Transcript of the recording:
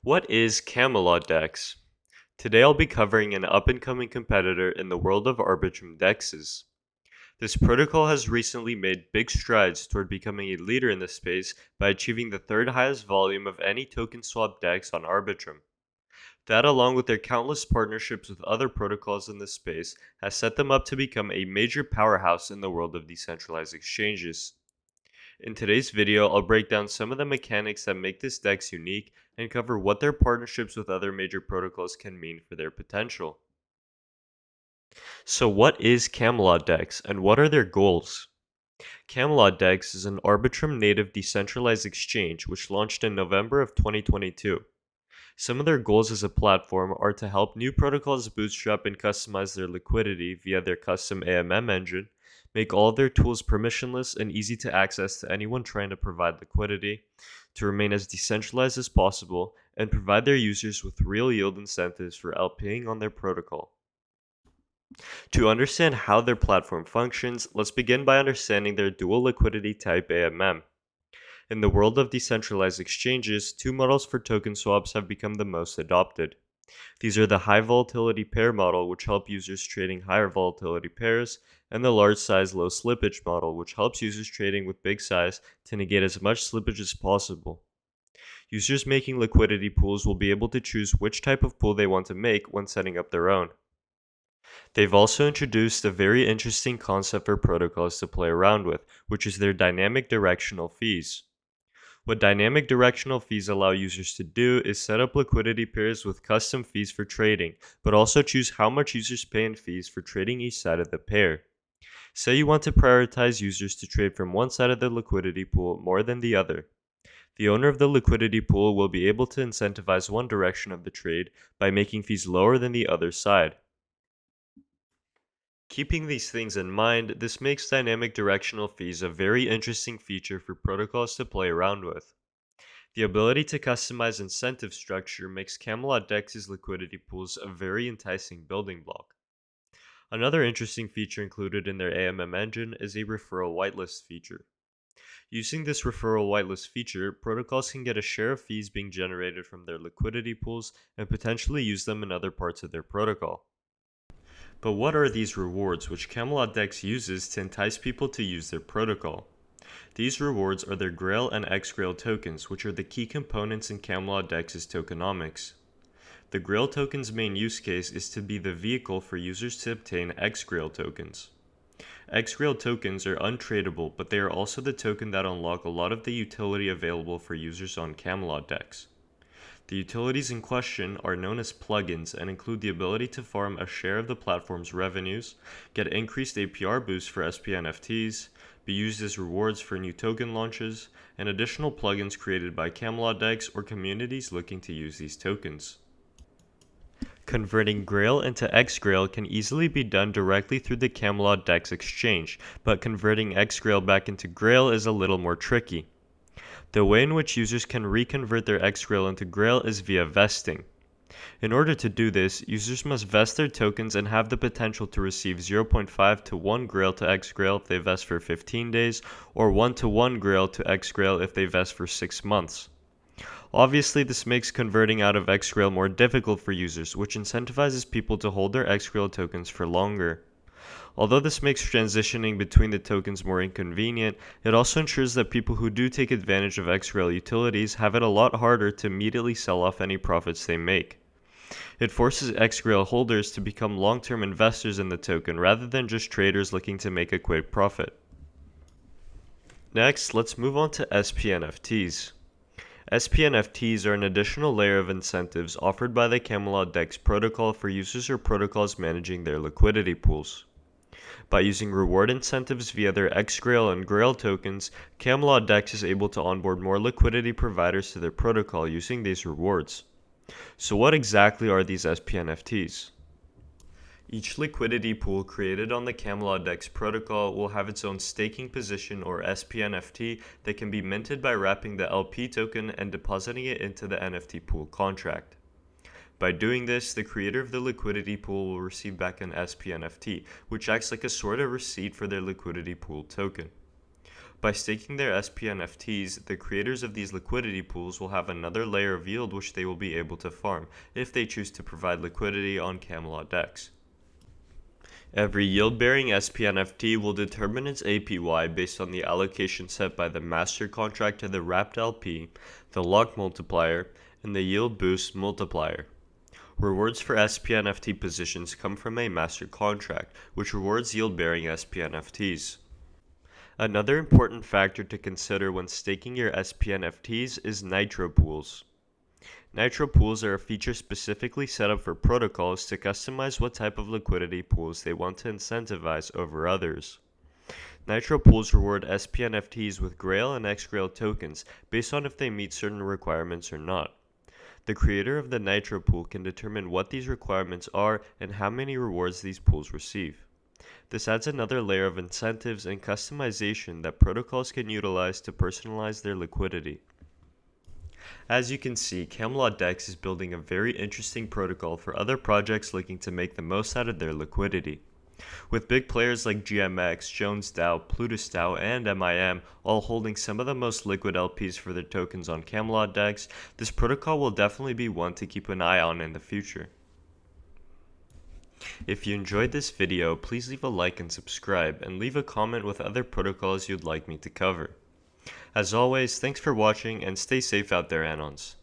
What is CamelotDex? Today I'll be covering an up-and-coming competitor in the world of Arbitrum dexes. This protocol has recently made big strides toward becoming a leader in this space by achieving the third highest volume of any token swap dex on Arbitrum. That, along with their countless partnerships with other protocols in this space, has set them up to become a major powerhouse in the world of decentralized exchanges. In today's video, I'll break down some of the mechanics that make this DEX unique and cover what their partnerships with other major protocols can mean for their potential. So what is CamelotDex and what are their goals? CamelotDex is an Arbitrum native decentralized exchange which launched in November of 2022. Some of their goals as a platform are to help new protocols bootstrap and customize their liquidity via their custom AMM engine, make all of their tools permissionless and easy to access to anyone trying to provide liquidity, to remain as decentralized as possible, and provide their users with real yield incentives for LPing on their protocol. To understand how their platform functions, let's begin by understanding their dual liquidity type AMM. In the world of decentralized exchanges, two models for token swaps have become the most adopted. These are the high volatility pair model, which help users trading higher volatility pairs, and the large size low slippage model, which helps users trading with big size to negate as much slippage as possible. Users making liquidity pools will be able to choose which type of pool they want to make when setting up their own. They've also introduced a very interesting concept for protocols to play around with, which is their dynamic directional fees. What dynamic directional fees allow users to do is set up liquidity pairs with custom fees for trading, but also choose how much users pay in fees for trading each side of the pair. Say you want to prioritize users to trade from one side of the liquidity pool more than the other. The owner of the liquidity pool will be able to incentivize one direction of the trade by making fees lower than the other side. Keeping these things in mind, this makes dynamic directional fees a very interesting feature for protocols to play around with. The ability to customize incentive structure makes CamelotDex's liquidity pools a very enticing building block. Another interesting feature included in their AMM engine is a referral whitelist feature. Using this referral whitelist feature, protocols can get a share of fees being generated from their liquidity pools and potentially use them in other parts of their protocol. But what are these rewards which CamelotDex uses to entice people to use their protocol? These rewards are their Grail and X-Grail tokens, which are the key components in CamelotDex's tokenomics. The Grail token's main use case is to be the vehicle for users to obtain X-Grail tokens. X-Grail tokens are untradeable, but they are also the token that unlock a lot of the utility available for users on CamelotDex. The utilities in question are known as plugins and include the ability to farm a share of the platform's revenues, get increased APR boosts for SPNFTS, be used as rewards for new token launches, and additional plugins created by CamelotDex or communities looking to use these tokens. Converting Grail into X-Grail can easily be done directly through the CamelotDex exchange, but converting X-Grail back into Grail is a little more tricky. The way in which users can reconvert their X-Grail into Grail is via vesting. In order to do this, users must vest their tokens and have the potential to receive 0.5 to 1 Grail to X-Grail if they vest for 15 days, or 1 to 1 Grail to X-Grail if they vest for 6 months. Obviously, this makes converting out of X-Grail more difficult for users, which incentivizes people to hold their X-Grail tokens for longer. Although this makes transitioning between the tokens more inconvenient, it also ensures that people who do take advantage of X-Grail utilities have it a lot harder to immediately sell off any profits they make. It forces X-Grail holders to become long-term investors in the token rather than just traders looking to make a quick profit. Next, let's move on to SPNFTs. SPNFTs are an additional layer of incentives offered by the CamelotDex protocol for users or protocols managing their liquidity pools. By using reward incentives via their X-Grail and Grail tokens, CamelotDex is able to onboard more liquidity providers to their protocol using these rewards. So what exactly are these SPNFTs? Each liquidity pool created on the CamelotDex protocol will have its own staking position or SPNFT that can be minted by wrapping the LP token and depositing it into the NFT pool contract. By doing this, the creator of the liquidity pool will receive back an SPNFT, which acts like a sort of receipt for their liquidity pool token. By staking their SPNFTs, the creators of these liquidity pools will have another layer of yield which they will be able to farm if they choose to provide liquidity on CamelotDex. Every yield-bearing SPNFT will determine its APY based on the allocation set by the master contract to the wrapped LP, the lock multiplier, and the yield boost multiplier. Rewards for SPNFT positions come from a master contract, which rewards yield-bearing SPNFTs. Another important factor to consider when staking your SPNFTs is nitro pools. Nitro pools are a feature specifically set up for protocols to customize what type of liquidity pools they want to incentivize over others. Nitro pools reward SPNFTs with Grail and Xgrail tokens based on if they meet certain requirements or not. The creator of the Nitro pool can determine what these requirements are and how many rewards these pools receive. This adds another layer of incentives and customization that protocols can utilize to personalize their liquidity. As you can see, CamelotDex is building a very interesting protocol for other projects looking to make the most out of their liquidity. With big players like GMX, Jones DAO, Plutus DAO, and MIM all holding some of the most liquid LPs for their tokens on CamelotDex, this protocol will definitely be one to keep an eye on in the future. If you enjoyed this video, please leave a like and subscribe, and leave a comment with other protocols you'd like me to cover. As always, thanks for watching and stay safe out there, Anons.